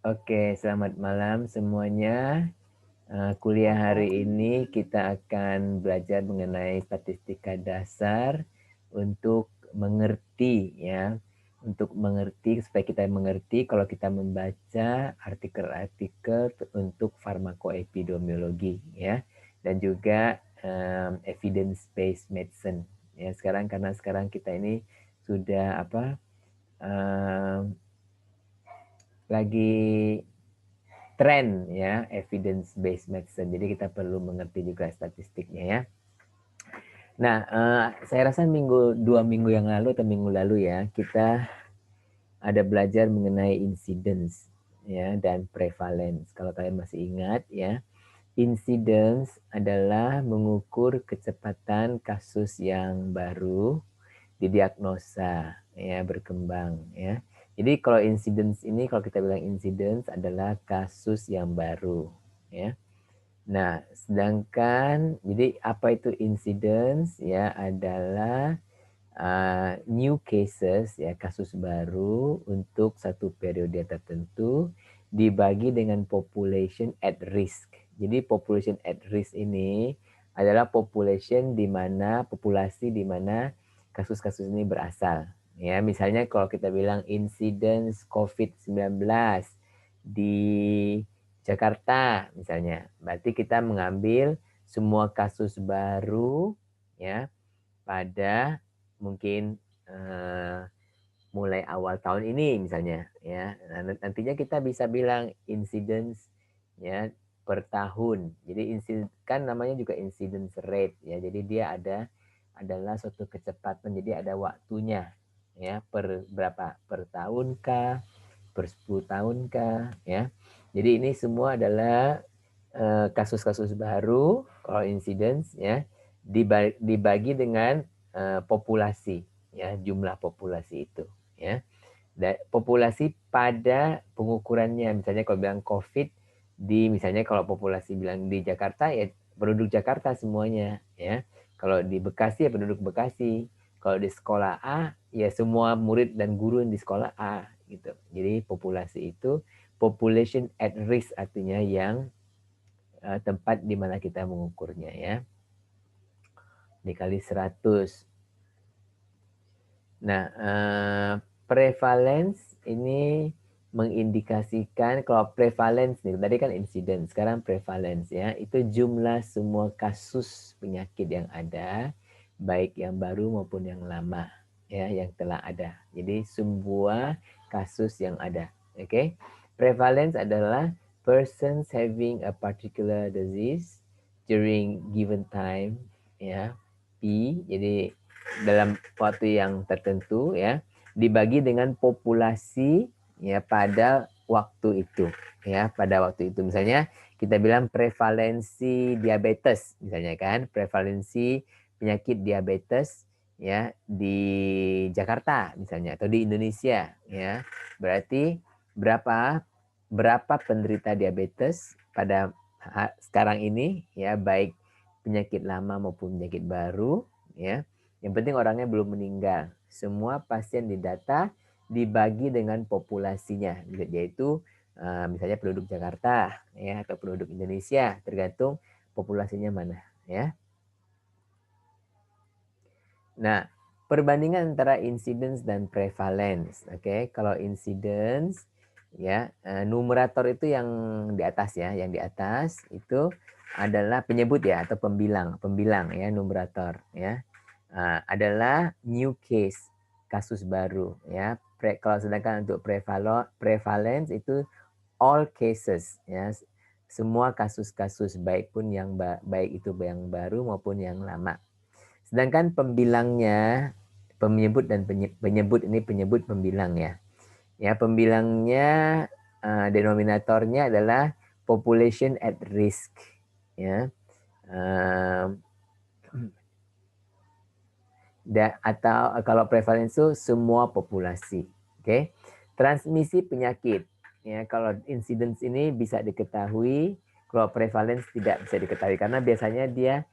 Oke, selamat malam semuanya. Kuliah hari ini kita akan belajar mengenai statistika dasar untuk mengerti ya. Untuk mengerti supaya kita mengerti kalau kita membaca artikel-artikel untuk farmakoepidemiologi ya. Dan juga evidence based medicine. Ya, karena sekarang kita ini sudah lagi tren ya evidence based medicine. Jadi kita perlu mengerti juga statistiknya ya. Nah, saya rasa dua minggu yang lalu atau minggu lalu ya kita ada belajar mengenai incidence ya dan prevalence. Kalau kalian masih ingat ya, incidence adalah mengukur kecepatan kasus yang baru didiagnosa ya berkembang ya. Jadi kalau incidence ini kalau kita bilang incidence adalah kasus yang baru ya. Nah, sedangkan jadi apa itu incidence ya adalah new cases ya kasus baru untuk satu periode tertentu dibagi dengan population at risk. Jadi population at risk ini adalah populasi di mana kasus-kasus ini berasal. Ya, misalnya kalau kita bilang incidence COVID-19 di Jakarta misalnya, berarti kita mengambil semua kasus baru ya pada mungkin mulai awal tahun ini misalnya ya. Nah, nantinya kita bisa bilang incidence ya per tahun. Jadi kan namanya juga incidence rate ya. Jadi dia adalah suatu kecepatan. Jadi ada waktunya ya per berapa per tahun kah, per 10 tahun kah ya. Jadi ini semua adalah kasus-kasus baru kalau incidence ya dibagi dengan populasi ya jumlah populasi itu ya. Dan populasi pada pengukurannya misalnya kalau bilang COVID di misalnya kalau populasi bilang di Jakarta ya penduduk Jakarta semuanya ya. Kalau di Bekasi ya penduduk Bekasi. Kalau di sekolah A ya semua murid dan guru di sekolah A gitu. Jadi populasi itu population at risk artinya yang tempat di mana kita mengukurnya ya. Dikali 100. Nah, prevalence ini mengindikasikan kalau prevalence nih tadi kan insiden, sekarang prevalence ya, itu jumlah semua kasus penyakit yang ada, baik yang baru maupun yang lama ya, yang telah ada. Jadi semua kasus yang ada. Oke. Okay? Prevalence adalah persons having a particular disease during given time ya. P jadi dalam waktu yang tertentu ya dibagi dengan populasi ya pada waktu itu ya pada waktu itu misalnya kita bilang prevalensi diabetes misalnya kan prevalensi penyakit diabetes ya di Jakarta misalnya atau di Indonesia ya berarti berapa berapa penderita diabetes pada sekarang ini ya baik penyakit lama maupun penyakit baru ya. Yang penting orangnya belum meninggal. Semua pasien didata dibagi dengan populasinya yaitu misalnya penduduk Jakarta ya atau penduduk Indonesia tergantung populasinya mana ya. Nah, perbandingan antara incidence dan prevalence. Oke, kalau incidence ya numerator itu yang di atas ya, yang di atas itu adalah penyebut ya atau pembilang ya numerator ya. Adalah new case, kasus baru ya. Kalau sedangkan untuk prevalence itu all cases ya. Semua kasus-kasus baik pun yang baik itu yang baru maupun yang lama. Sedangkan pembilangnya, penyebut ini penyebut pembilang ya. Ya, pembilangnya denominatornya adalah population at risk ya. Atau kalau prevalence itu semua populasi. Oke. Okay? Transmisi penyakit. Ya, kalau incidence ini bisa diketahui, kalau prevalence tidak bisa diketahui karena biasanya dia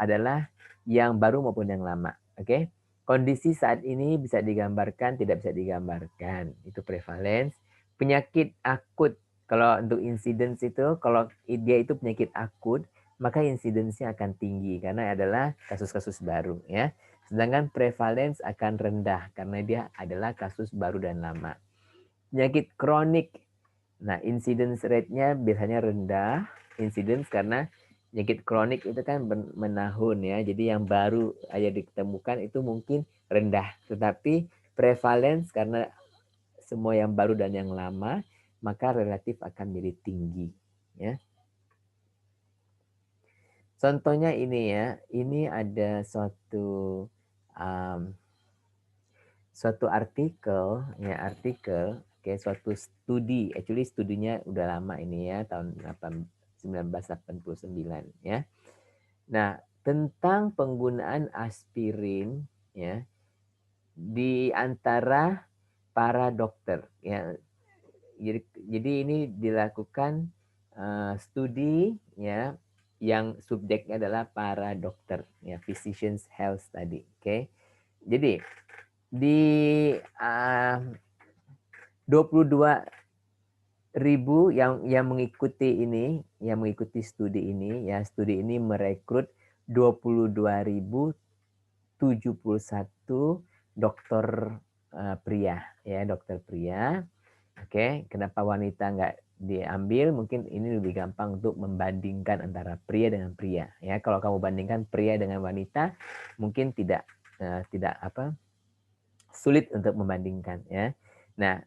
adalah yang baru maupun yang lama. Oke. Okay? Kondisi saat ini bisa digambarkan, tidak bisa digambarkan. Itu prevalence. Penyakit akut, kalau untuk insidence itu, kalau dia itu penyakit akut, maka insidence-nya akan tinggi karena adalah kasus-kasus baru ya. Sedangkan prevalence akan rendah karena dia adalah kasus baru dan lama. Penyakit kronik, nah incidence rate-nya biasanya rendah, incidence karena penyakit kronik itu kan menahun ya. Jadi yang baru aja ditemukan itu mungkin rendah, tetapi prevalence karena semua yang baru dan yang lama, maka relatif akan menjadi tinggi. Ya. Contohnya ini ya, ini ada um, suatu artikel, suatu studi, actually studinya udah lama ini ya, tahun 1989 ya. Nah, tentang penggunaan aspirin ya di antara para dokter ya. Jadi ini dilakukan studi ya yang subjeknya adalah para dokter ya, physicians health study. Oke. Jadi di 22.000 yang mengikuti ini, yang mengikuti studi ini ya, studi ini merekrut 22.071 dokter pria ya, dokter pria. Oke, kenapa wanita nggak diambil? Mungkin ini lebih gampang untuk membandingkan antara pria dengan pria. Ya, kalau kamu bandingkan pria dengan wanita, mungkin tidak sulit untuk membandingkan. Ya, nah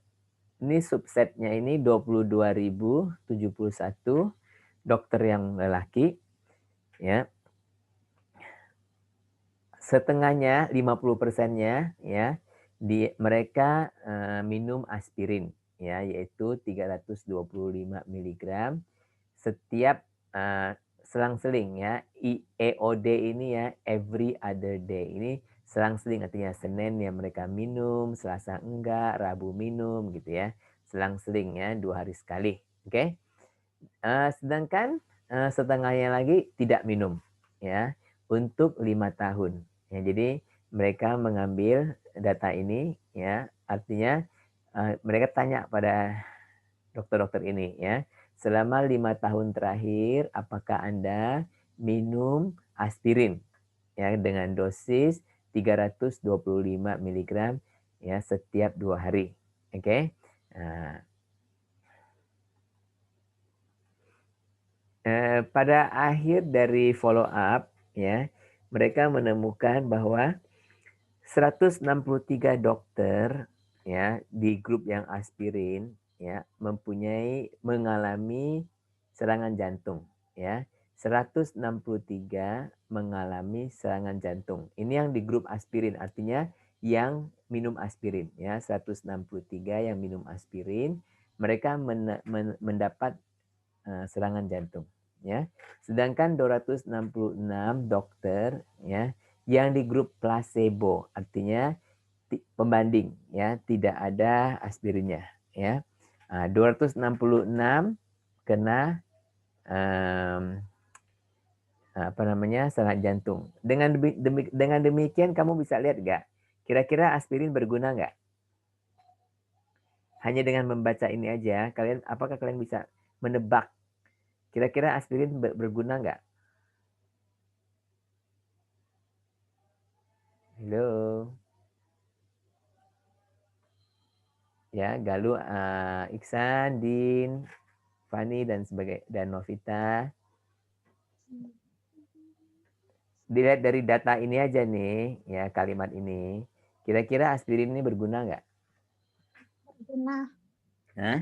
ini subsetnya ini 22.071 dokter yang lelaki. Ya, setengahnya 50%-nya ya mereka minum aspirin ya, yaitu 325 mg setiap selang-seling ya. EOD ini ya, every other day. Ini selang-seling artinya Senin ya mereka minum, Selasa enggak, Rabu minum gitu ya. Selang-seling ya, 2 hari sekali. Oke. Sedangkan setengahnya lagi tidak minum ya untuk 5 tahun. Ya, jadi mereka mengambil data ini ya, artinya mereka tanya pada dokter-dokter ini ya, selama 5 tahun terakhir apakah Anda minum aspirin ya dengan dosis 325 mg ya setiap 2 hari. Oke. Nah, pada akhir dari follow up ya, mereka menemukan bahwa 163 dokter ya di grup yang aspirin ya mengalami serangan jantung ya. 163 mengalami serangan jantung. Ini yang di grup aspirin, artinya yang minum aspirin ya. 163 yang minum aspirin, mereka mendapat serangan jantung ya. Sedangkan 266 dokter ya yang di grup placebo, artinya pembanding ya, tidak ada aspirinnya ya. 266 kena serangan jantung. Dengan demikian kamu bisa lihat nggak? Kira-kira aspirin berguna nggak? Hanya dengan membaca ini aja, apakah kalian bisa menebak kira-kira aspirin berguna nggak? Halo. Ya, Galuh, Iksan, Din, Fani dan Novita. Dilihat dari data ini aja nih, ya kalimat ini. Kira-kira aspirin ini berguna nggak? Berguna. Hah?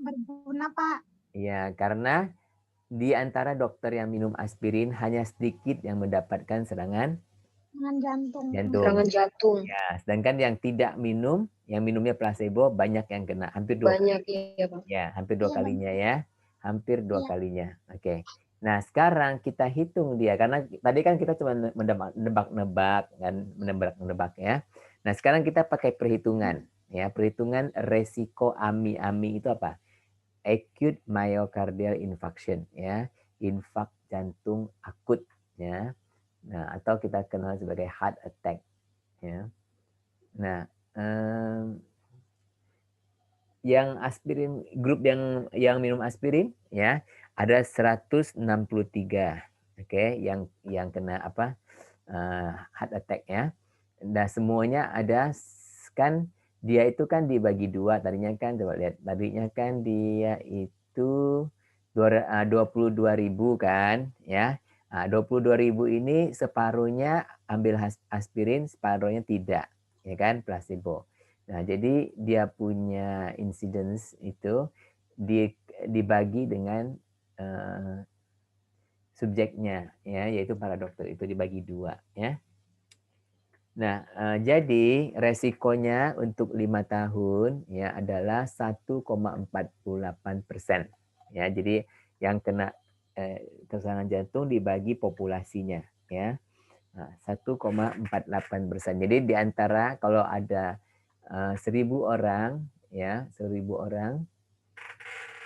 Berguna, Pak. Ya, karena di antara dokter yang minum aspirin hanya sedikit yang mendapatkan serangan jantung. Serangan jantung. Ya, sedangkan yang tidak minum, yang minumnya placebo banyak yang kena, hampir dua. Banyak ya, Pak. Ya, hampir dua kalinya ya. Hampir dua kalinya. Oke. Nah, sekarang kita hitung dia karena tadi kan kita cuma menebak-nebak kan, menebak-nebak ya. Nah, sekarang kita pakai perhitungan ya, perhitungan resiko AMI. Itu apa? Acute myocardial infarction ya, infak jantung akut ya. Nah, atau kita kenal sebagai heart attack ya. Nah, yang aspirin, grup yang minum aspirin ya ada 163. Oke, yang kena apa? Heart attack ya. Nah, semuanya ada kan dia itu kan dibagi dua tadinya kan, coba lihat tadinya kan dia itu 22.000 kan ya. Nah, 22.000 ini separuhnya ambil aspirin, separuhnya tidak, ya kan, placebo. Nah, jadi dia punya incidence itu dibagi dengan subjeknya ya, yaitu para dokter itu dibagi dua ya. Nah, jadi resikonya untuk 5 tahun ya adalah 1,48%. Ya, jadi yang kena serangan jantung dibagi populasinya ya. Nah, 1,48%. Jadi di antara kalau ada 1.000 orang ya, 1.000 orang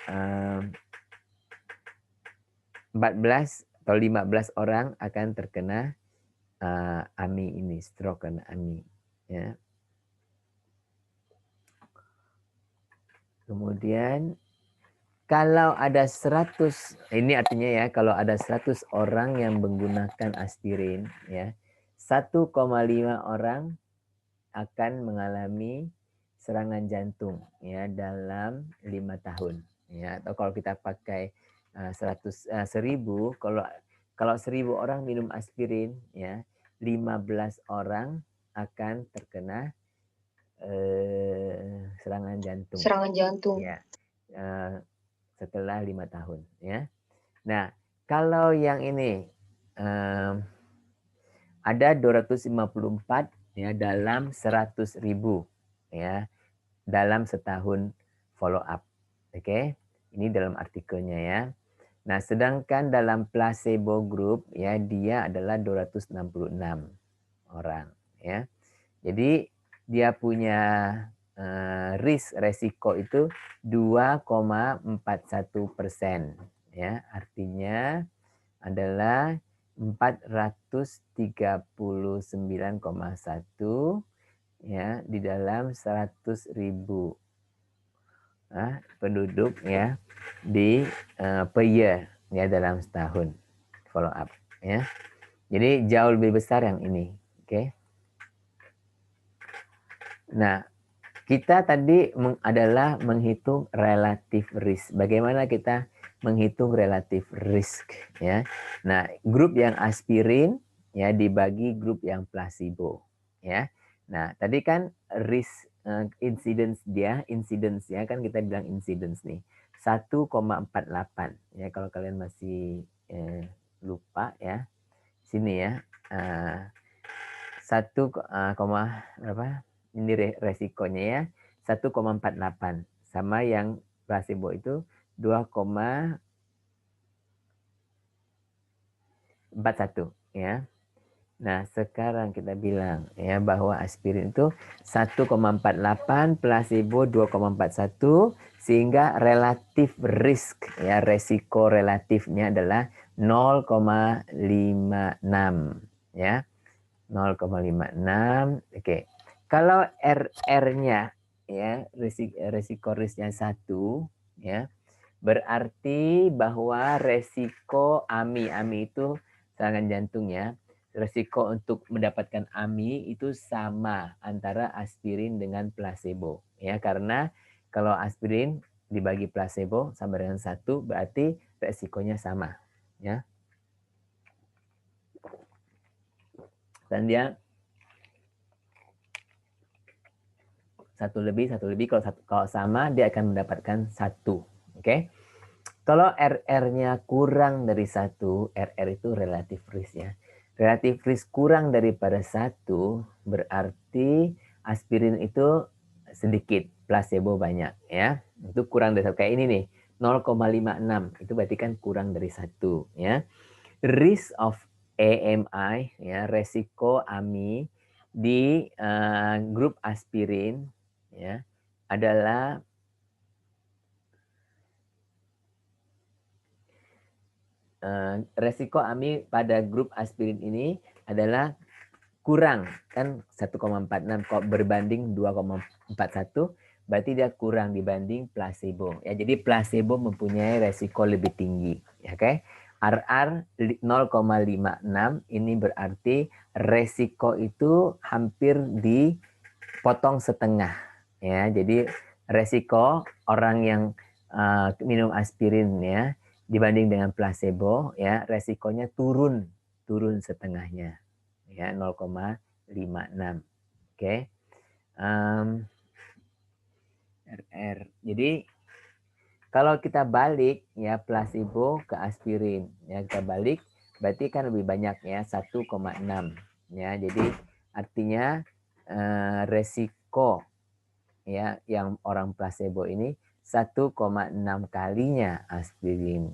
14 atau 15 orang akan terkena AMI ini, stroke karena AMI ya. Kemudian kalau ada 100, ini artinya ya, kalau ada 100 orang yang menggunakan aspirin ya, 1,5 orang akan mengalami serangan jantung ya dalam 5 tahun ya. Atau kalau kita pakai 1.000, kalau 1.000 orang minum aspirin ya, 15 orang akan terkena serangan jantung. Serangan jantung. Ya. Setelah 5 tahun ya. Nah, kalau yang ini ada 254 ya dalam 100.000 ya dalam setahun follow up. Oke. Ini dalam artikelnya ya. Nah, sedangkan dalam placebo group ya dia adalah 266 orang ya. Jadi dia punya resiko itu 2,41% ya, artinya adalah 439,1 ya di dalam 100.000 penduduk ya di per year ya dalam setahun follow up ya. Jadi jauh lebih besar yang ini, oke. Nah, kita tadi adalah menghitung relatif risk. Bagaimana kita menghitung relatif risk ya? Nah, grup yang aspirin ya dibagi grup yang placebo ya. Nah, tadi kan risk incidence ya kan kita bilang incidence nih 1,48 ya, kalau kalian masih lupa ya. Sini ya. 1, berapa? Ini resikonya ya 1,48 sama yang placebo itu 2,41 ya. Nah, sekarang kita bilang ya bahwa aspirin itu 1,48, placebo 2,41 sehingga relatif risk ya, resiko relatifnya adalah 0,56 ya. 0,56. Oke. Kalau RR-nya ya, resiko risknya 1 ya, berarti bahwa resiko AMI itu serangan jantung ya, resiko untuk mendapatkan AMI itu sama antara aspirin dengan placebo ya, karena kalau aspirin dibagi placebo sama dengan 1 berarti resikonya sama ya. Dan dia satu lebih, kalau sama dia akan mendapatkan 1. Oke. Kalau RR-nya kurang dari 1, RR itu relatif risk ya. Relatif risk kurang daripada 1 berarti aspirin itu sedikit, placebo banyak ya. Itu kurang dari 1, kayak ini nih, 0,56 itu berarti kan kurang dari 1 ya. Risk of AMI ya, resiko AMI di grup aspirin ya adalah resiko AMI pada grup aspirin ini adalah kurang kan 1,46 kok berbanding 2,41 berarti dia kurang dibanding placebo. Ya, jadi placebo mempunyai resiko lebih tinggi. Ya, oke. RR 0,56 ini berarti resiko itu hampir dipotong setengah. Ya, jadi resiko orang yang minum aspirin ya dibanding dengan placebo ya resikonya turun setengahnya ya 0,56. Oke. RR. Jadi kalau kita balik ya placebo ke aspirin ya kita balik berarti kan lebih banyak ya 1,6 ya. Jadi artinya resiko ya yang orang placebo ini 1,6 kalinya aspirin.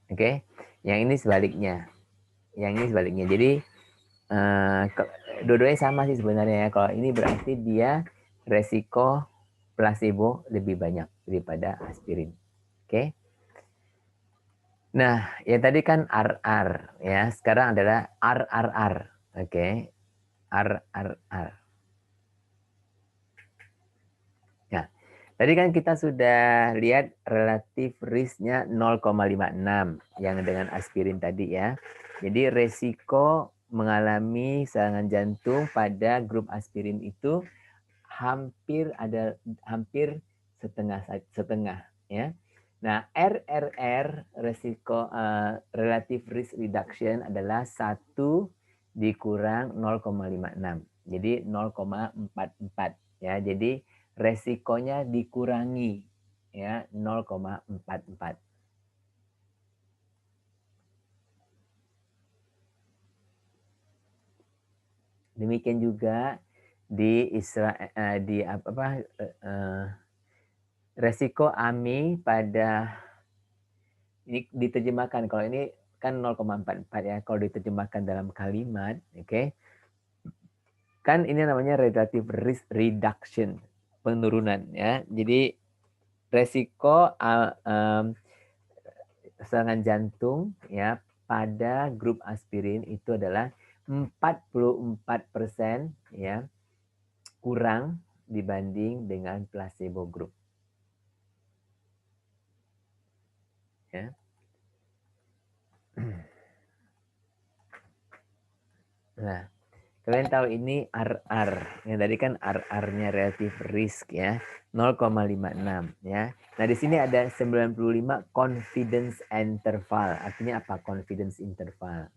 Oke. Yang ini sebaliknya. Jadi dua-duanya sama sih sebenarnya ya. Kalau ini berarti dia resiko placebo lebih banyak daripada aspirin. Oke. Nah, yang tadi kan RR ya. Sekarang adalah RRR. Oke. RRR. Ya. Tadi kan kita sudah lihat relatif risknya 0,56 yang dengan aspirin tadi ya. Jadi resiko mengalami serangan jantung pada grup aspirin itu hampir setengah ya. Nah, RRR resiko relative risk reduction adalah 1 dikurang 0,56. Jadi 0,44 ya. Jadi resikonya dikurangi ya 0,44. Demikian juga di resiko AMI pada ini diterjemahkan kalau ini kan 0,44 ya kalau diterjemahkan dalam kalimat oke okay? Kan ini namanya relative risk reduction penurunan ya jadi resiko serangan jantung ya pada grup aspirin itu adalah 44% ya kurang dibanding dengan placebo group. Ya. Nah, kalian tahu ini RR. Yang tadi kan RR-nya relative risk ya, 0,56 ya. Nah, di sini ada 95 confidence interval. Artinya apa confidence interval?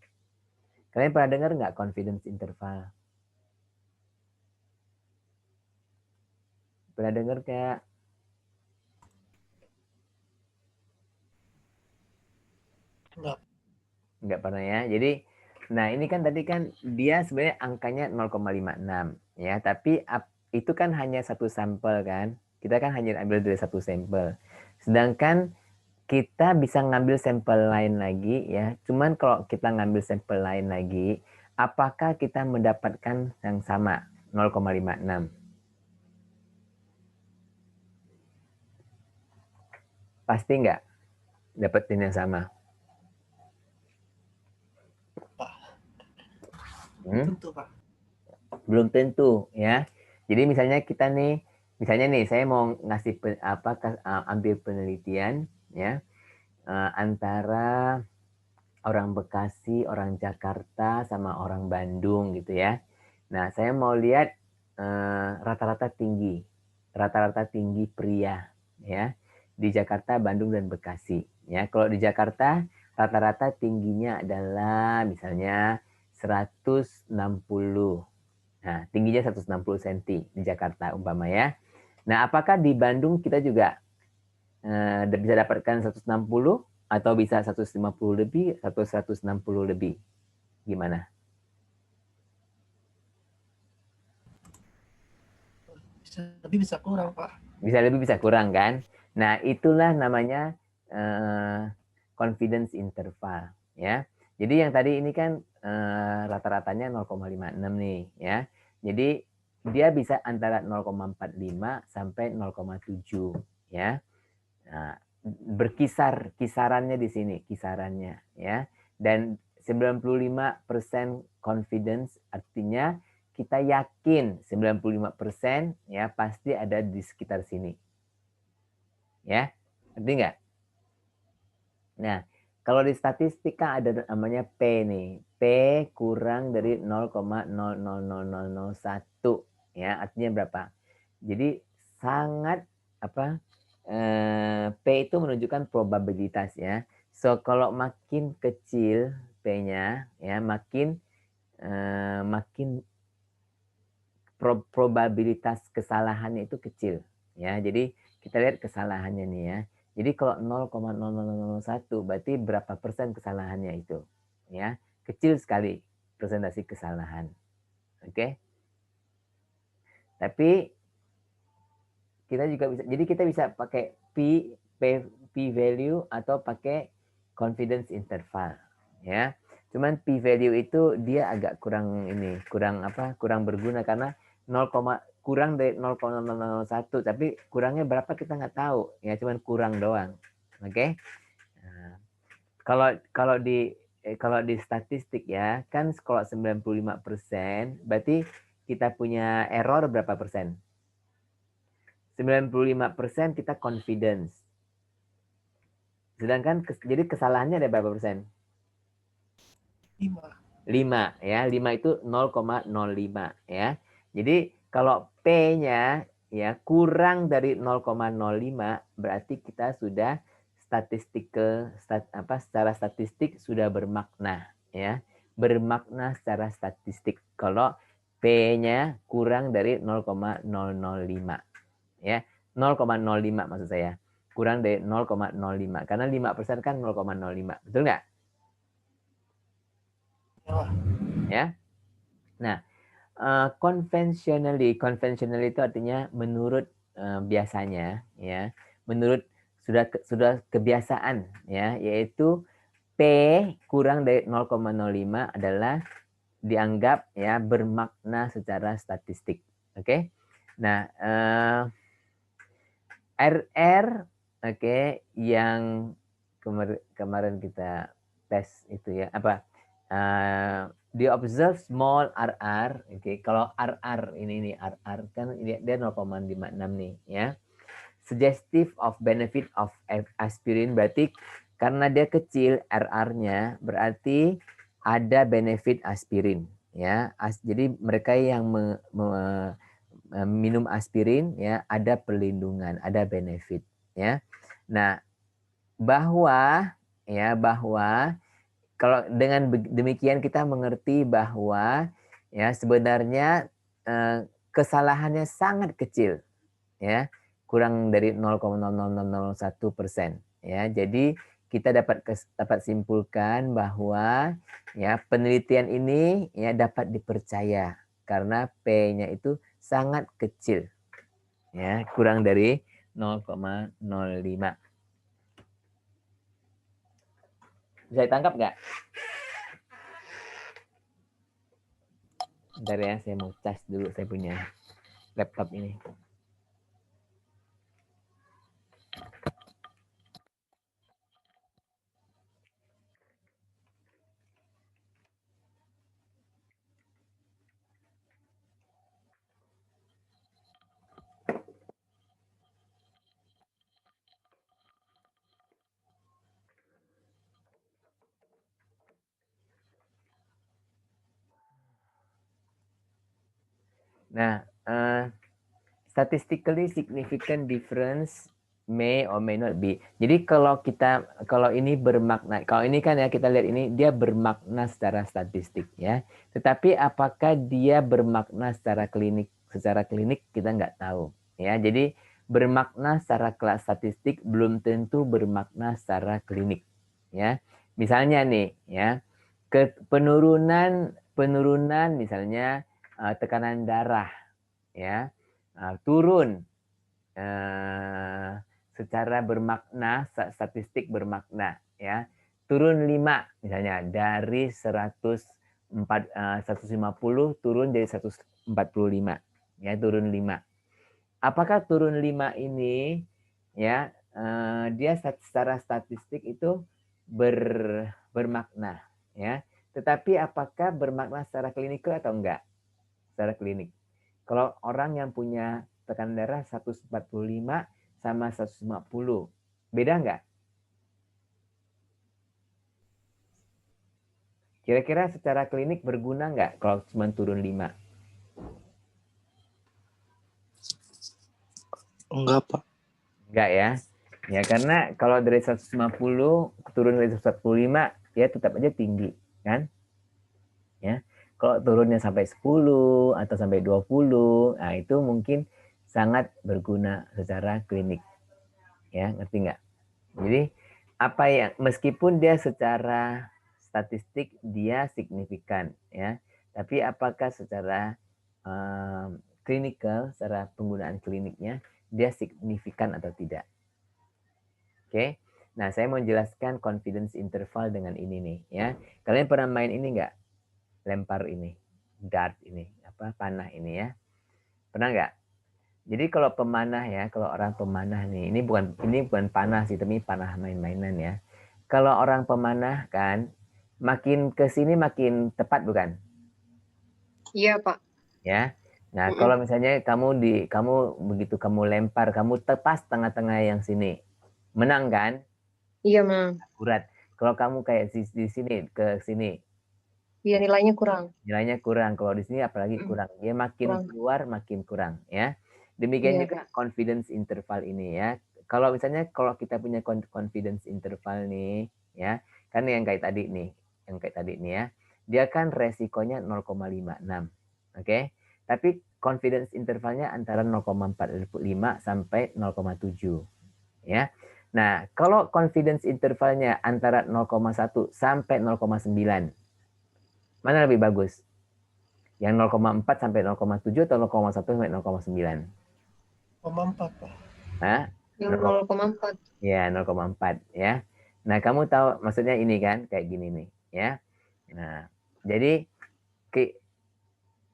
Kalian pernah dengar nggak confidence interval? Pernah dengar kayak Nggak pernah ya. Jadi, nah ini kan tadi kan dia sebenarnya angkanya 0,56 ya. Tapi itu kan hanya satu sampel kan. Kita kan hanya ambil dari satu sampel. Sedangkan kita bisa ngambil sampel lain lagi ya. Cuman kalau kita ngambil sampel lain lagi, apakah kita mendapatkan yang sama 0,56? Pasti nggak dapetin yang sama. Tentu, Pak. Belum tentu ya. Jadi misalnya saya mau ngasih ambil penelitian ya antara orang Bekasi, orang Jakarta sama orang Bandung gitu ya. Nah, saya mau lihat rata-rata tinggi pria ya di Jakarta, Bandung dan Bekasi ya. Kalau di Jakarta rata-rata tingginya adalah misalnya 160. Nah, tingginya 160 cm di Jakarta umpama ya. Nah, apakah di Bandung kita juga bisa dapatkan 160 atau bisa 150 lebih atau 160 lebih? Gimana? Bisa lebih bisa kurang, Pak. Bisa lebih bisa kurang kan? Nah, itulah namanya confidence interval ya. Jadi yang tadi ini kan rata-ratanya 0,56 nih ya. Jadi dia bisa antara 0,45 sampai 0,7 ya. Nah, berkisar kisarannya di sini kisarannya ya. Dan 95% confidence artinya kita yakin 95% ya pasti ada di sekitar sini. Ya, ngerti nggak? Nah, kalau di statistika ada namanya P nih. P kurang dari 0,000001 ya, artinya berapa? Jadi sangat apa? P itu menunjukkan probabilitas ya. So kalau makin kecil P-nya ya, makin probabilitas kesalahannya itu kecil ya. Jadi kita lihat kesalahannya nih ya. Jadi kalau 0,0001 berarti berapa persen kesalahannya itu ya. Kecil sekali presentasi kesalahan. Oke. Tapi kita juga bisa, jadi kita bisa pakai P value atau pakai confidence interval ya. Cuman P value itu dia agak kurang kurang berguna karena kurang dari 0,001 tapi kurangnya berapa kita nggak tahu ya, cuman kurang doang. Oke. Nah, kalau di statistik ya kan kalau 95% berarti kita punya error berapa persen? 95% kita confidence. Sedangkan jadi kesalahannya ada berapa persen? 5 ya. 5 itu 0,05 ya. Jadi kalau P-nya ya kurang dari 0,05 berarti kita sudah secara statistik sudah bermakna ya. Bermakna secara statistik kalau P-nya kurang dari 0,005 ya. 0,05 maksud saya. Kurang dari 0,05 karena 5% kan 0,05. Betul nggak? Ya. Nah, conventionally itu artinya menurut biasanya ya, menurut sudah kebiasaan ya, yaitu P kurang dari 0,05 adalah dianggap ya bermakna secara statistik. Oke. Nah, RR yang kemarin kita tes itu ya, apa? Di observe small RR, kalau RR ini RR kan dia 0,56 nih ya. Suggestive of benefit of aspirin berarti karena dia kecil RR-nya berarti ada benefit aspirin ya. Jadi mereka yang minum aspirin ya ada perlindungan, ada benefit ya. Nah, bahwa kalau dengan demikian kita mengerti bahwa ya sebenarnya kesalahannya sangat kecil ya, kurang dari 0,0001% ya. Jadi kita dapat simpulkan bahwa ya penelitian ini ya dapat dipercaya karena P-nya itu sangat kecil ya, kurang dari 0,05. Bisa ditangkap nggak? Bentar ya, saya mau cas dulu saya punya laptop ini. Nah, statistically significant difference may or may not be. Jadi kalau ini bermakna, kalau ini kan ya kita lihat ini dia bermakna secara statistik ya. Tetapi apakah dia bermakna secara klinik? Secara klinik kita nggak tahu ya. Jadi bermakna secara kelas statistik belum tentu bermakna secara klinik ya. Misalnya nih ya, penurunan misalnya tekanan darah ya turun secara bermakna, statistik bermakna ya, turun 5 misalnya dari 150 turun jadi 145 ya, turun 5. Apakah turun 5 ini ya dia secara statistik itu bermakna ya, tetapi apakah bermakna secara klinikal atau enggak? secara klinik. Kalau orang yang punya tekanan darah 145 sama 150, beda nggak? Kira-kira secara klinik berguna nggak kalau cuma turun 5? Enggak, Pak. Enggak ya. Ya karena kalau dari 150 turun dari 145 ya tetap aja tinggi, kan? Ya. Kalau turunnya sampai 10 atau sampai 20, nah itu mungkin sangat berguna secara klinik. Ya, ngerti nggak? Jadi apa yang meskipun dia secara statistik dia signifikan ya, tapi apakah secara klinikal, secara penggunaan kliniknya dia signifikan atau tidak? Oke. Nah, saya mau jelaskan confidence interval dengan ini nih ya. Kalian pernah main ini nggak? Lempar ini, dart ini, apa panah ini ya. Pernah nggak? Jadi kalau pemanah ya, kalau orang pemanah nih, ini bukan panah sih, tapi panah main-mainan ya. Kalau orang pemanah kan, makin ke sini makin tepat bukan? Iya, Pak. Ya. Nah, kalau misalnya kamu begitu kamu lempar, kamu tepas tengah-tengah yang sini, menang kan? Iya, Mang. Akurat. Kalau kamu kayak di sini ke sini, Iya, nilainya kurang. nilainya kurang. Kalau di sini apalagi kurang. Dia makin Kurang. keluar makin kurang ya. Demikian Iya, juga confidence interval ini ya. Kalau misalnya kalau kita punya confidence interval nih ya, kan yang kayak tadi nih, ya. Dia kan resikonya 0,56. Oke. Tapi confidence intervalnya antara 0,45 sampai 0,7 ya. Nah, kalau confidence intervalnya antara 0,1 sampai 0,9, mana lebih bagus? Yang 0,4 sampai 0,7 atau 0,1 sampai 0,9? 0,4, Pak. Hah? Yang 0,4. Ya, 0,4 ya. Nah, kamu tahu maksudnya ini kan kayak gini nih, ya. Nah, jadi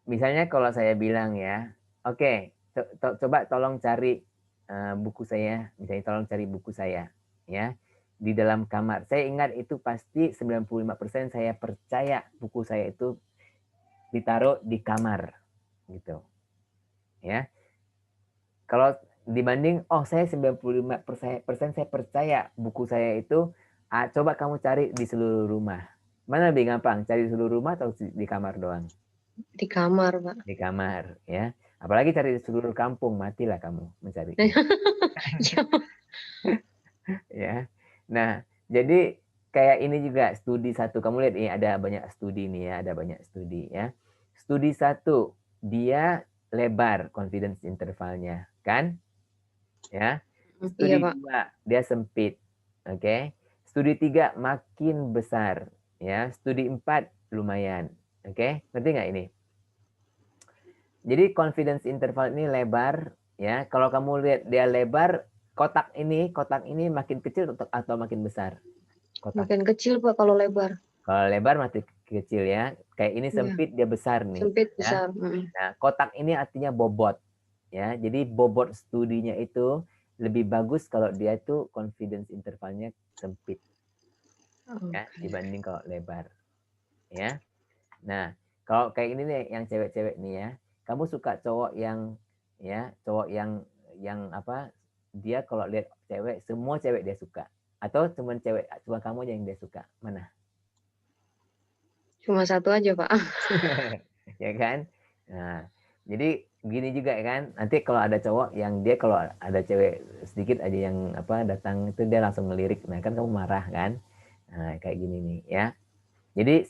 misalnya kalau saya bilang ya, oke, coba tolong cari buku saya, misalnya tolong cari buku saya, ya, di dalam kamar. Saya ingat itu pasti 95% saya percaya buku saya itu ditaruh di kamar, gitu, ya. Kalau dibanding, saya 95% saya percaya buku saya itu, coba kamu cari di seluruh rumah. Mana lebih gampang, cari di seluruh rumah atau di kamar doang? Di kamar, Pak. Di kamar, ya. Apalagi cari di seluruh kampung, matilah kamu mencari. Ya. Nah, jadi kayak ini juga studi 1. Kamu lihat ini ada banyak studi nih ya, ada banyak studi ya. Studi 1 dia lebar confidence intervalnya, kan? Ya. Studi 2 dia sempit. Oke. Studi 3 makin besar, ya. Studi 4 lumayan. Oke, ngerti nggak ini? Jadi confidence interval ini lebar, ya. Kalau kamu lihat dia lebar, kotak ini makin kecil atau makin besar? Kotak. Makin kecil, Pak, kalau lebar. Kalau lebar makin kecil ya. Kayak ini sempit, dia besar nih. Sempit, ya. besar. Nah, kotak ini artinya bobot. Ya, jadi bobot studinya itu lebih bagus kalau dia itu confidence intervalnya sempit. Ya, dibanding kalau lebar. Ya. Nah, kalau kayak ini nih yang cewek-cewek nih ya. Kamu suka cowok yang apa? Dia kalau lihat cewek, semua cewek dia suka. Atau cuma kamu aja yang dia suka. Mana? Cuma satu aja, Pak. Ya kan? Nah, jadi gini juga kan. Nanti kalau ada cowok yang dia kalau ada cewek sedikit aja yang apa datang itu dia langsung ngelirik. Nah, kan kamu marah kan? Nah, kayak gini nih ya. Jadi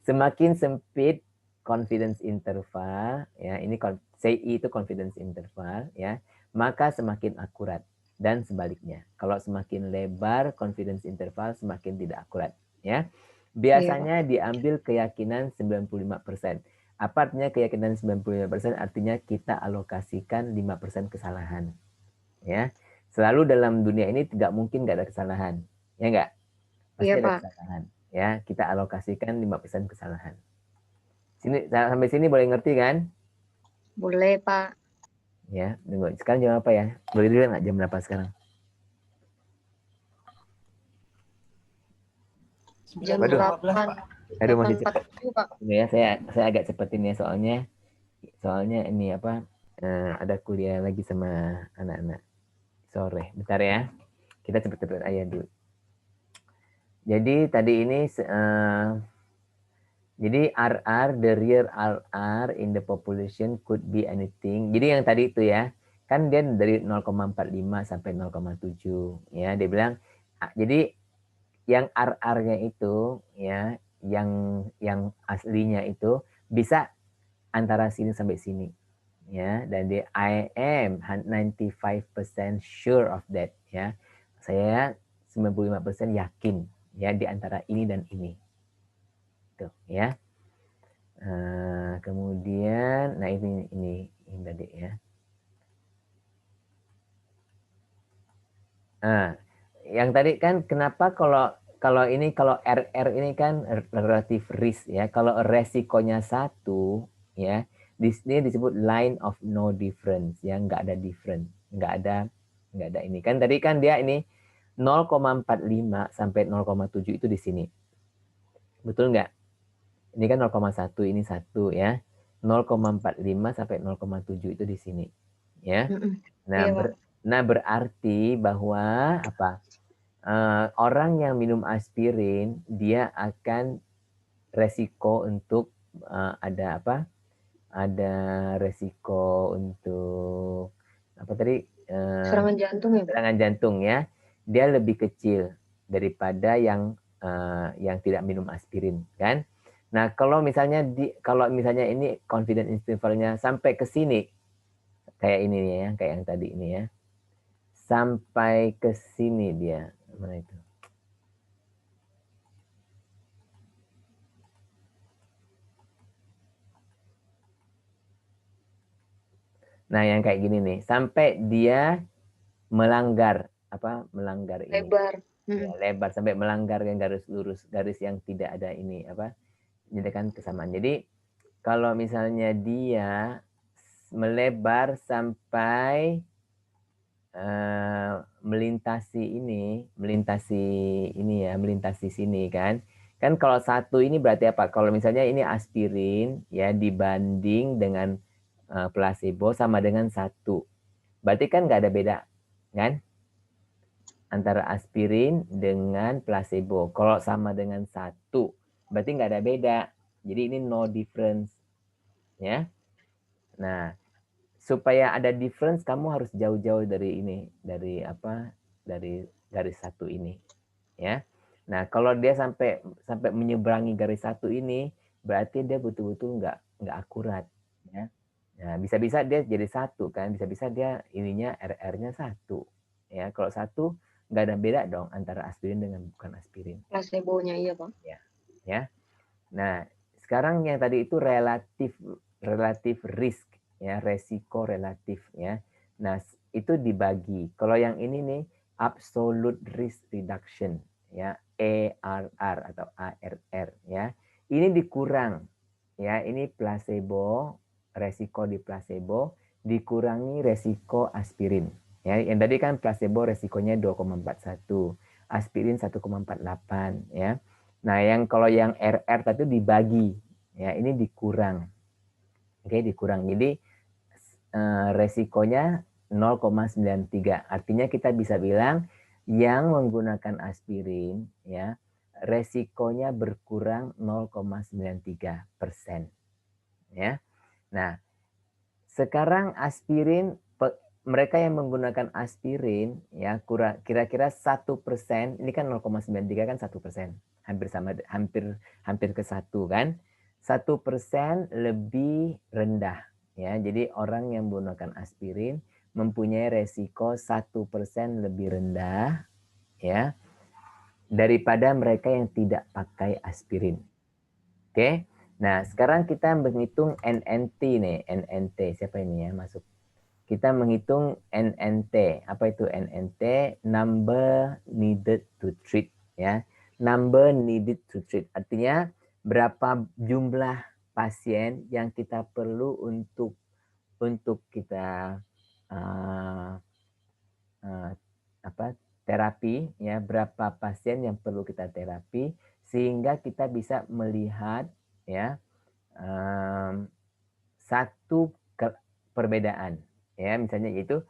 semakin sempit confidence interval ya, ini CI itu confidence interval ya, maka semakin akurat dan sebaliknya. Kalau semakin lebar confidence interval semakin tidak akurat ya. Biasanya diambil keyakinan 95%. Apa artinya keyakinan 95%? Artinya kita alokasikan 5% kesalahan. Ya. Selalu dalam dunia ini tidak mungkin nggak ada kesalahan. Ya enggak? Pasti ada kesalahan. Ya, kita alokasikan 5% kesalahan. Sampai sini boleh ngerti kan? Boleh, Pak. Ya, tunggu. Sekarang jam apa ya? Boleh dulu nggak jam berapa sekarang? Jam 8. Aduh masih 847 Pak. ini ya, saya agak cepetin ya soalnya ini apa ada kuliah lagi sama anak-anak sore. Bentar ya. Kita cepet-cepet aja dulu. Jadi tadi ini jadi RR, the real RR in the population could be anything. Jadi yang tadi itu ya, kan dia dari 0,45 sampai 0,7 ya. Dia bilang jadi yang RR-nya itu ya, yang aslinya itu bisa antara sini sampai sini ya, dan dia I am 95% sure of that ya. Saya 95% yakin ya di antara ini dan ini. Tuh ya. Kemudian nah ini tadi ya. Yang tadi kan kenapa kalau RR ini kan relatif risk ya. Kalau resikonya 1 ya, di sini disebut line of no difference ya, nggak ada difference, nggak ada ini. Kan tadi kan dia ini 0,45 sampai 0,7 itu di sini. Betul nggak? Ini kan 0,1, ini 1 ya. 0,45 sampai 0,7 itu di sini. Ya. Nah, Iya, berarti bahwa apa? Orang yang minum aspirin dia akan resiko untuk ada apa? Ada resiko untuk apa tadi? Serangan jantung ya, Pak? Serangan jantung ya. Dia lebih kecil daripada yang tidak minum aspirin kan. Nah, kalau misalnya ini confidence intervalnya sampai ke sini kayak ini nih ya, kayak yang tadi ini ya. Sampai ke sini dia. Mana itu? Nah, yang kayak gini nih, sampai dia melanggar melanggar ini. Lebar. Ya, lebar sampai melanggar yang garis lurus, garis yang tidak ada ini menyediakan kesamaan. Jadi kalau misalnya dia melebar sampai melintasi sini kan. Kan kalau 1 ini berarti apa? Kalau misalnya ini aspirin ya dibanding dengan placebo sama dengan 1. Berarti kan nggak ada beda kan? Antara aspirin dengan placebo. Kalau sama dengan 1, berarti nggak ada beda. Jadi ini no difference. Ya. Nah, supaya ada difference kamu harus jauh-jauh dari ini, dari garis 1 ini. Ya. Nah, kalau dia sampai menyeberangi garis 1 ini, berarti dia betul-betul nggak akurat. Ya. Nah, bisa-bisa dia jadi 1 kan, bisa-bisa dia ininya RR-nya 1. Ya, kalau 1 nggak ada beda dong antara aspirin dengan bukan aspirin. Placebo-nya iya, Pak. Ya. Nah, sekarang yang tadi itu relatif risk ya, resiko relatif ya. Nah, itu dibagi. Kalau yang ini nih absolute risk reduction ya, ARR atau ARR ya. Ini dikurang ya, ini placebo, resiko di placebo dikurangi resiko aspirin. Ya, yang tadi kan placebo resikonya 2,41, aspirin 1,48 ya. Nah, kalau yang RR tadi dibagi ya, ini dikurang. Oke, dikurang. Jadi resikonya 0,93. Artinya kita bisa bilang yang menggunakan aspirin ya, resikonya berkurang 0,93%. Ya. Nah, sekarang aspirin mereka yang menggunakan aspirin ya kira-kira 1%, ini kan 0,93 kan 1%, hampir ke 1 kan, 1% lebih rendah ya. Jadi orang yang menggunakan aspirin mempunyai resiko 1% lebih rendah ya daripada mereka yang tidak pakai aspirin. Oke. Nah, sekarang kita menghitung NNT nih, NNT. Siapa ini ya masuk? Kita menghitung NNT. Apa itu NNT? Number needed to treat ya. Number needed to treat. Artinya berapa jumlah pasien yang kita perlu untuk kita terapi ya, berapa pasien yang perlu kita terapi sehingga kita bisa melihat ya satu perbedaan ya, misalnya yaitu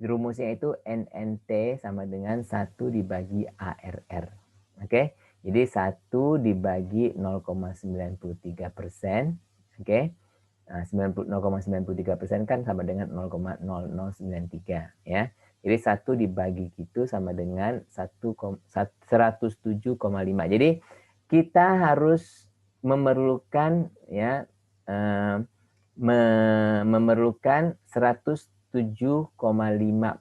rumusnya itu NNT sama dengan 1 dibagi ARR. Oke. Jadi 1 dibagi 0,93%. Oke. Nah, 0,93% kan sama dengan 0,0093 ya. Jadi 1 dibagi gitu sama dengan 107,5. Jadi kita harus memerlukan ya memerlukan 107,5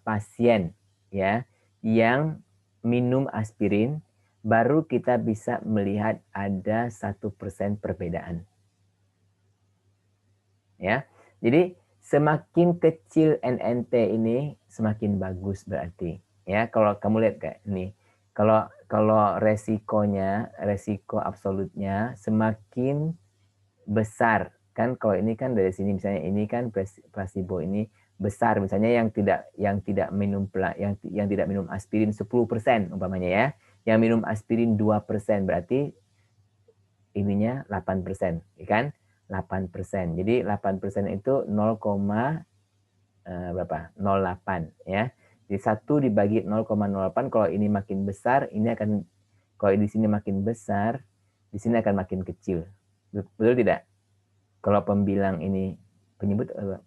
pasien ya yang minum aspirin, baru kita bisa melihat ada 1% perbedaan. Ya. Jadi semakin kecil NNT ini semakin bagus berarti. Ya, kalau kamu lihat kayak ini. Kalau resiko absolutnya semakin besar kan, kalau ini kan dari sini misalnya ini kan placebo ini besar, misalnya yang tidak minum aspirin 10% umpamanya ya, yang minum aspirin 2% berarti ininya 8%, ya kan? 8%. Jadi 8% itu 0,08 ya. Jadi 1 dibagi 0,08, kalau ini makin besar, ini akan, kalau di sini makin besar, di sini akan makin kecil. Betul tidak? Kalau pembilang ini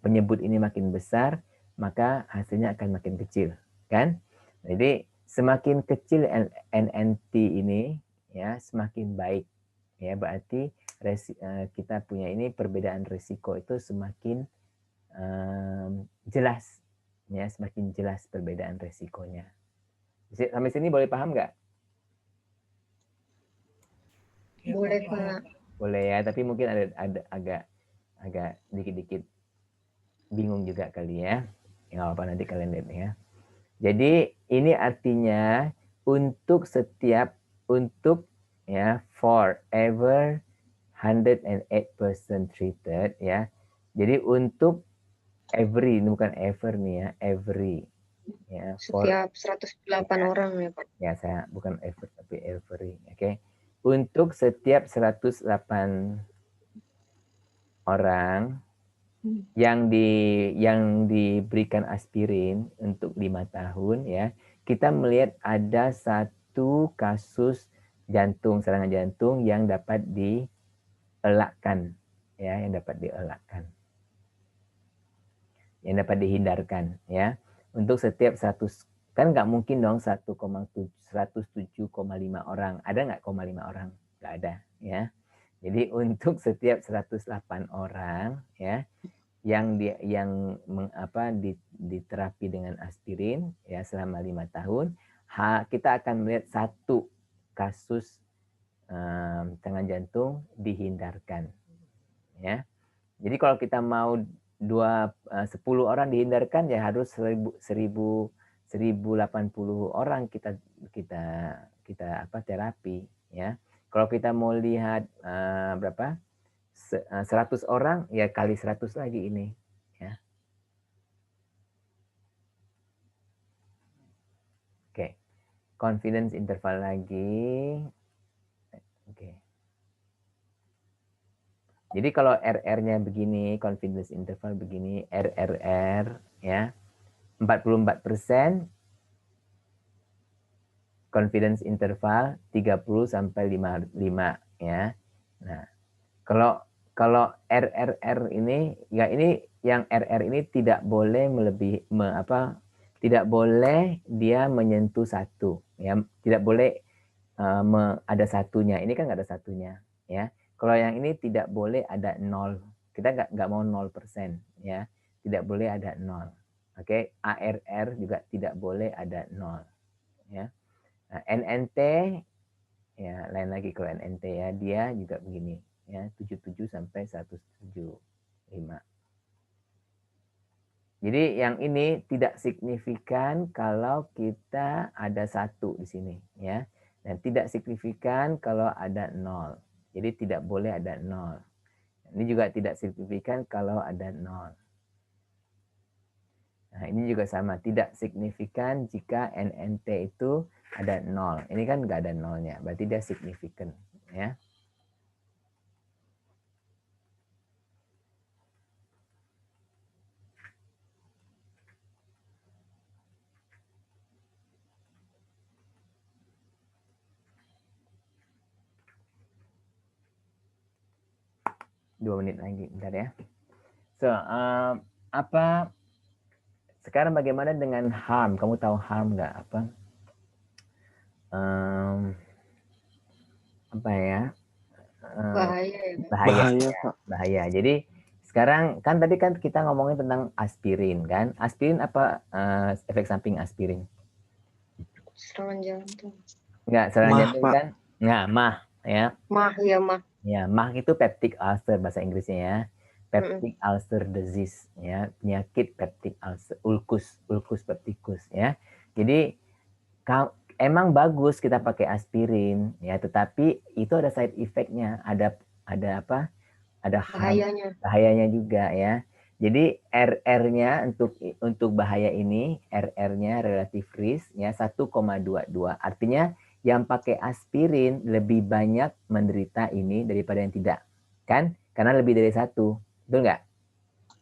penyebut ini makin besar, maka hasilnya akan makin kecil, kan? Jadi semakin kecil NNT ini ya semakin baik. Ya, berarti kita punya ini perbedaan risiko itu semakin jelas. Ya, semakin jelas perbedaan risikonya. Sampai sini boleh paham nggak? Boleh, Pak. Boleh ya, tapi mungkin ada agak dikit-dikit bingung juga kali ya. Nggak apa-apa, nanti kalian lihat ya. Jadi ini artinya untuk ya forever 108% treated ya. Jadi untuk every, ini bukan ever nih ya, every ya. Setiap 108 orang ya, Pak. Ya, saya bukan ever tapi every, oke. Untuk setiap 108 orang yang diberikan aspirin untuk 5 tahun ya, kita melihat ada satu kasus serangan jantung yang dapat dielakkan ya, yang dapat dihindarkan ya. Untuk setiap 100, kan nggak mungkin dong 107,5 orang. Ada nggak 0,5 orang? Nggak ada ya. Jadi untuk setiap 108 orang ya yang diterapi dengan aspirin ya selama 5 tahun, kita akan melihat satu kasus serangan jantung dihindarkan ya. Jadi kalau kita mau 10 orang dihindarkan ya harus 1080 orang kita terapi ya. Kalau kita mau lihat 100 orang ya kali 100 lagi ini ya. Oke. Confidence interval lagi. Oke. Jadi kalau RR-nya begini, confidence interval begini, RRR ya. 44%, confidence interval 30 sampai 55 ya. Nah, kalau RRR ini ya, ini yang RR ini tidak boleh tidak boleh dia menyentuh 1 ya, tidak boleh ada satunya. Ini kan nggak ada satunya ya. Kalau yang ini tidak boleh ada 0. Kita nggak mau 0% ya. Tidak boleh ada 0. Oke, ARR juga tidak boleh ada 0 ya. Nah, NNT ya lain lagi. Kalau NNT ya dia juga begini ya, 77 sampai 175. Jadi yang ini tidak signifikan kalau kita ada 1 di sini ya. Dan tidak signifikan kalau ada 0. Jadi tidak boleh ada 0. Ini juga tidak signifikan kalau ada 0. Nah, ini juga sama, tidak signifikan jika NNT itu ada 0. Ini kan nggak ada nolnya, berarti dia signifikan. Ya. Dua menit lagi, bentar ya. So, apa sekarang bagaimana dengan harm? Kamu tahu harm nggak? Apa ya? Bahaya ya, Pak. Bahaya, Bahaya, ya, Pak. bahaya. Jadi sekarang kan tadi kan kita ngomongin tentang aspirin kan? Aspirin apa efek samping aspirin? Serangan jantung. Enggak, serangan Mah, jantung Pak. kan? Nggak, mah ya. Mah ya mah. Ya, mah itu peptic ulcer bahasa Inggrisnya ya. Peptic ulcer disease ya, penyakit peptic ulcer, ulcus pepticus ya. Jadi emang bagus kita pakai aspirin ya, tetapi itu ada side effect-nya, ada apa? Ada bahayanya juga ya. Jadi RR-nya untuk bahaya ini, RR-nya relative risk ya 1,22. Artinya yang pakai aspirin lebih banyak menderita ini daripada yang tidak. Kan? Karena lebih dari satu. Betul nggak?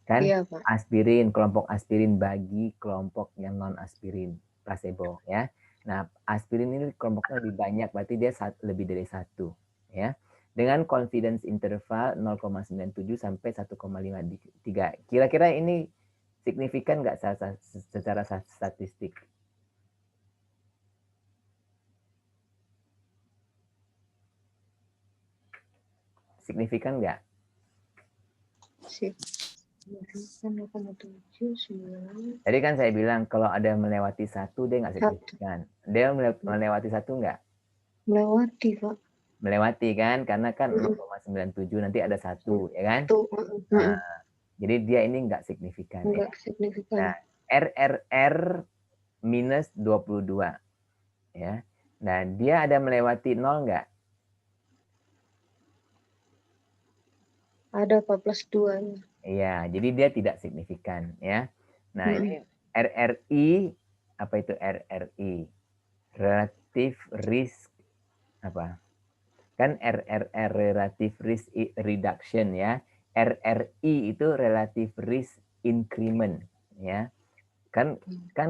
Kan? Iya, Pak. Aspirin, kelompok aspirin bagi kelompok yang non aspirin, placebo ya. Nah, aspirin ini kelompoknya lebih banyak, berarti dia lebih dari satu ya. Dengan confidence interval 0,97 sampai 1,53. Kira-kira ini signifikan nggak secara statistik? Signifikan nggak? Tadi kan saya bilang kalau ada melewati satu dia nggak signifikan. Dia melewati satu nggak? Melewati, Pak. Melewati kan, karena kan 0,97 nanti ada satu ya kan? Nah, jadi dia ini nggak signifikan. Nggak signifikan. Nah, RRR minus 22 ya. Nah, dia ada melewati 0 nggak? Ada Pak, plus 2. Iya, jadi dia tidak signifikan ya. Nah, ini RRI, apa itu RRI? Relative risk apa? Kan RRR relative risk reduction ya. RRI itu relative risk increment ya. Kan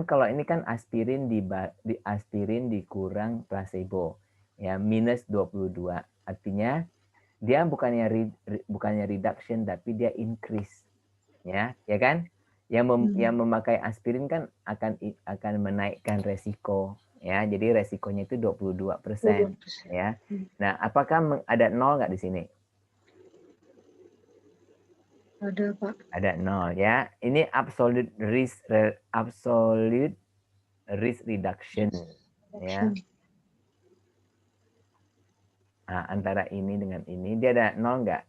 kalau ini kan aspirin aspirin dikurang placebo ya minus 22. Artinya dia bukannya reduction tapi dia increase ya kan. Yang memakai aspirin kan akan menaikkan resiko ya. Jadi resikonya itu 22% ya. Nah, apakah ada 0 nggak di sini? Ada, Pak. Ada 0 ya. Ini absolute risk reduction ya. Nah, antara ini dengan ini dia ada 0 nggak?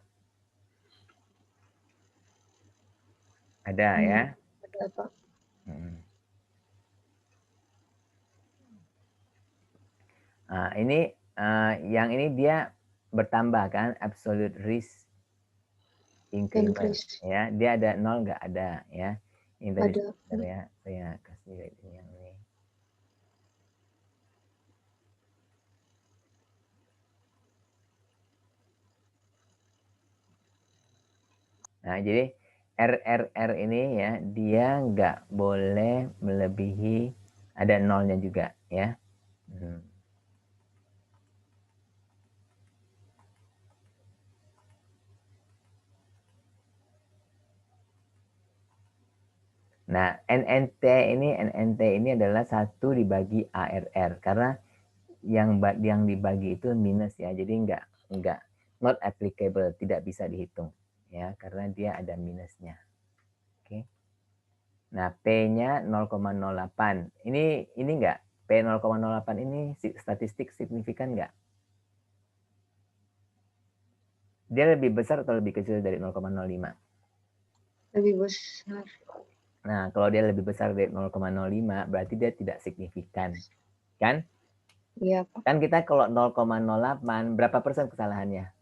Ada ya. Ada, Pak. Nah, ini yang ini dia bertambah kan, absolute risk increment ya. Dia ada 0 nggak? Ada ya. Ini tadi ya, saya kasih yang ini. Nah, jadi RRR ini ya, dia nggak boleh melebihi, ada 0-nya juga ya. Nah, NNT ini adalah 1 dibagi ARR karena yang dibagi itu minus ya. Jadi enggak not applicable, tidak bisa dihitung ya karena dia ada minusnya. Oke. Nah, P-nya 0,08. Ini enggak? P 0,08 ini statistik signifikan enggak? Dia lebih besar atau lebih kecil dari 0,05? Lebih besar. Nah, kalau dia lebih besar dari 0,05 berarti dia tidak signifikan. Kan? Iya, Pak. Kan kita kalau 0,08 berapa persen kesalahannya?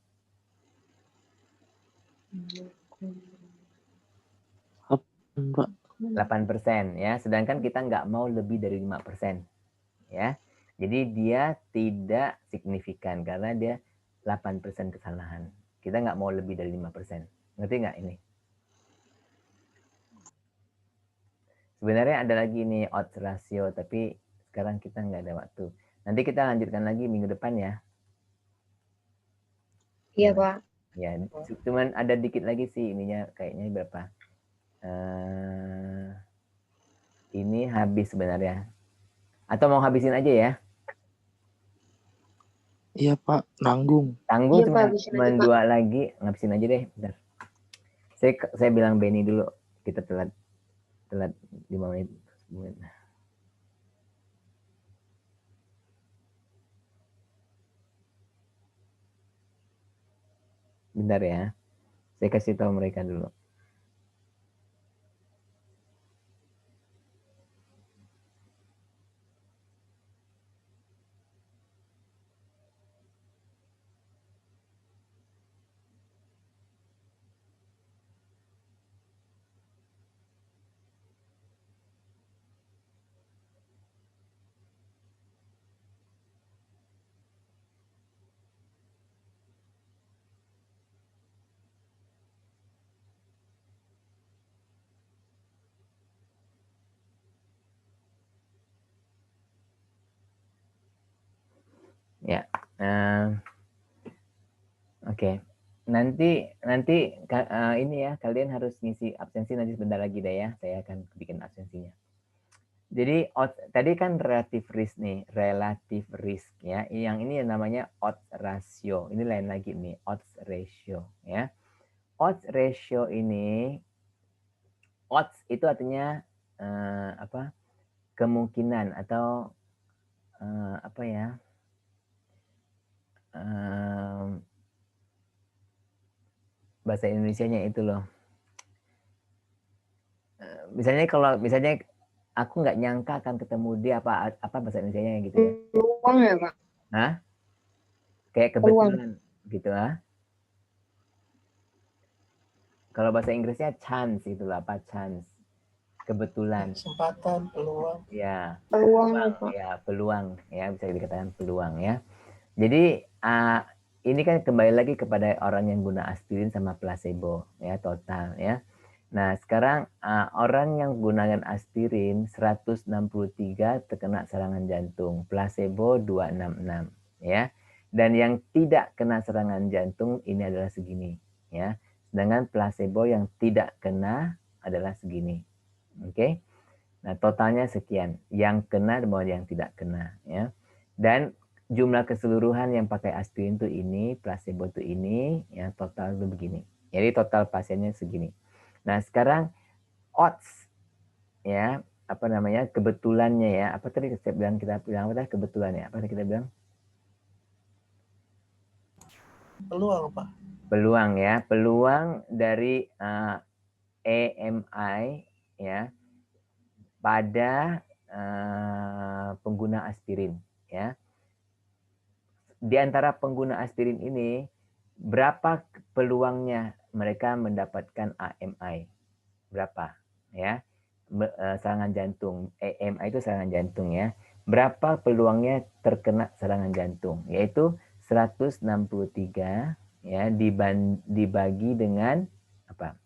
Pak. 8% ya. Sedangkan kita nggak mau lebih dari 5% ya. Jadi dia tidak signifikan karena dia 8% kesalahan. Kita nggak mau lebih dari 5%. Ngerti nggak ini? Sebenarnya ada lagi nih odds ratio, tapi sekarang kita nggak ada waktu. Nanti kita lanjutkan lagi minggu depan ya. Iya, Pak. Ya, cuman ada dikit lagi sih ininya kayaknya berapa? Ini habis sebenarnya. Atau mau habisin aja ya? Iya Pak, nanggung. Tanggung Iya, Pak, habisin cuma aja, Pak. 2 lagi, ngabisin aja deh. Bentar. Saya bilang Benny dulu, kita telat 5 menit. Bentar ya, saya kasih tahu mereka dulu. Ya, oke. Nanti ini ya, kalian harus ngisi absensi nanti sebentar lagi deh ya. Saya akan bikin absensinya. Jadi tadi kan relative risk nih, relative risk ya. Yang ini yang namanya odds ratio. Ini lain lagi nih, odds ratio ya. Odds ratio ini, odds itu artinya apa? Kemungkinan atau apa ya? Bahasa Indonesianya itu loh. Misalnya kalau aku nggak nyangka akan ketemu dia, apa bahasa Indonesianya gitu ya? Peluang ya, Pak? Hah? Kayak kebetulan gitu ah? Kalau bahasa Inggrisnya chance itu lah, apa chance? Kebetulan. Kesempatan, peluang. Ya. Peluang, Pak. Ya, peluang ya, bisa dikatakan peluang ya. Jadi ini kan kembali lagi kepada orang yang guna aspirin sama placebo ya, total ya. Nah, sekarang orang yang gunakan aspirin 163 terkena serangan jantung, placebo 266 ya. Dan yang tidak kena serangan jantung ini adalah segini ya. Sedangkan placebo yang tidak kena adalah segini. Oke. Nah, totalnya sekian. Yang kena dan yang tidak kena ya. Dan jumlah keseluruhan yang pakai aspirin itu ini, placebo itu ini, ya total itu begini. Jadi total pasiennya segini. Nah, sekarang odds ya, apa namanya? Kebetulannya ya. Apa tadi kita bilang apa kebetulannya? Apa tadi kita bilang? Peluang, Pak. Peluang ya, peluang dari AMI ya pada pengguna aspirin ya. Di antara pengguna aspirin ini, berapa peluangnya mereka mendapatkan AMI? Berapa? Ya, serangan jantung. AMI itu serangan jantung ya. Berapa peluangnya terkena serangan jantung? Yaitu 163 ya dibagi dengan apa?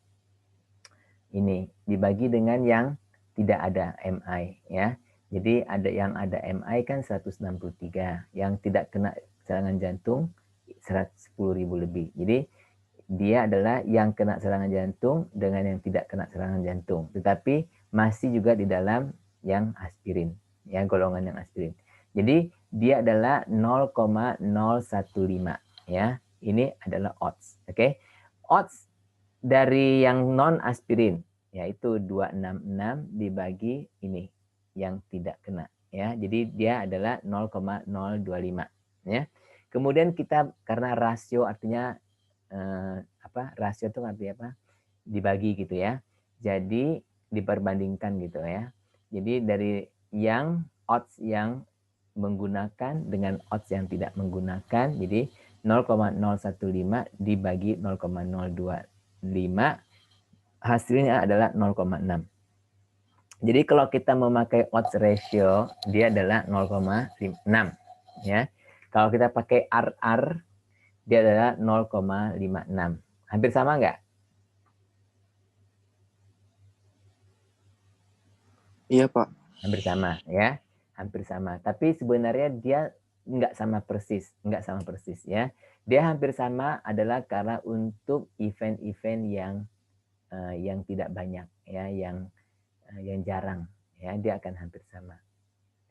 Ini dibagi dengan yang tidak ada MI ya. Jadi yang ada MI kan 163, yang tidak kena serangan jantung 110.000 lebih. Jadi dia adalah yang kena serangan jantung dengan yang tidak kena serangan jantung, tetapi masih juga di dalam yang aspirin, yang golongan yang aspirin. Jadi dia adalah 0,015 ya. Ini adalah odds, oke? Odds dari yang non aspirin yaitu 266 dibagi ini yang tidak kena ya. Jadi dia adalah 0,025 ya. Kemudian kita karena rasio artinya rasio itu artinya apa? Dibagi gitu ya. Jadi diperbandingkan gitu ya. Jadi dari yang odds yang menggunakan dengan odds yang tidak menggunakan, jadi 0,015 dibagi 0,025 hasilnya adalah 0,6 Jadi kalau kita memakai odds ratio, dia adalah 0,6 ya. Kalau kita pakai RR, dia adalah 0,56. Hampir sama nggak? Iya, Pak. Hampir sama ya, hampir sama. Tapi sebenarnya dia nggak sama persis, ya. Dia hampir sama adalah karena untuk event-event yang tidak banyak ya, yang jarang ya, dia akan hampir sama.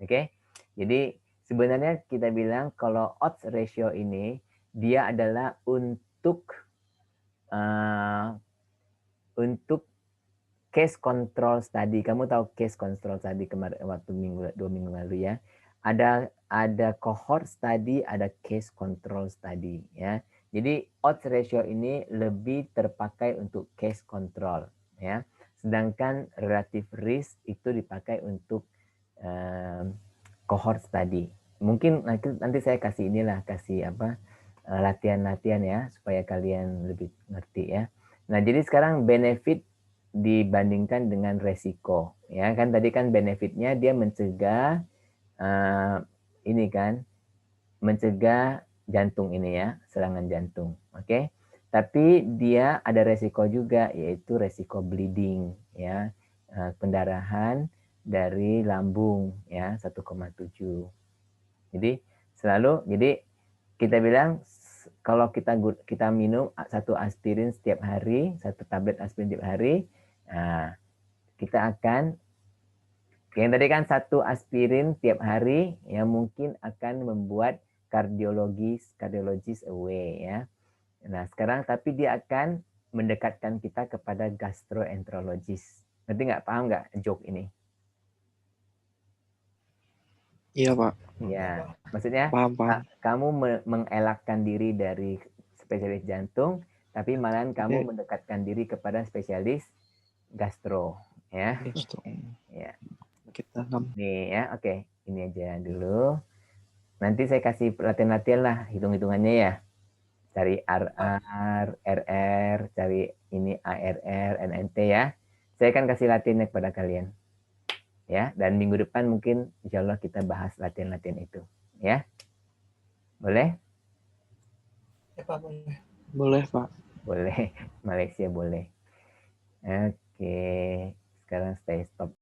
Oke, jadi sebenarnya kita bilang kalau odds ratio ini dia adalah untuk case control study. Kamu tahu case control study kemarin waktu 2 minggu lalu ya. Ada cohort study, ada case control study ya. Jadi odds ratio ini lebih terpakai untuk case control ya. Sedangkan relative risk itu dipakai untuk cohort study. Mungkin nanti saya kasih latihan-latihan ya supaya kalian lebih ngerti ya. Nah, jadi sekarang benefit dibandingkan dengan resiko ya kan, tadi kan benefitnya dia mencegah mencegah jantung ini ya, serangan jantung. Oke. Tapi dia ada resiko juga, yaitu resiko bleeding ya, pendarahan dari lambung ya 1,7. Jadi kita bilang kalau kita minum 1 aspirin setiap hari, 1 tablet aspirin setiap hari, nah, kita akan yang tadi kan 1 aspirin tiap hari yang mungkin akan membuat kardiologis away ya. Nah, sekarang tapi dia akan mendekatkan kita kepada gastroenterologis. Nanti paham nggak joke ini? Iya, Pak. Ya, maksudnya Paham. kamu mengelakkan diri dari spesialis jantung, tapi malahan kamu mendekatkan diri kepada spesialis gastro, ya. Gastro. Ya. Kita Nih ya, oke. Ini aja dulu. Nanti saya kasih latihan-latihan lah, hitung-hitungannya ya. Cari RR, RR, cari ini ARR, NNT ya. Saya akan kasih latihannya kepada kalian. Ya, dan minggu depan mungkin insya Allah kita bahas latihan-latihan itu. Ya, boleh? Ya, Pak, boleh. Boleh, Pak. Boleh, Malaysia boleh. Oke, sekarang stay stop.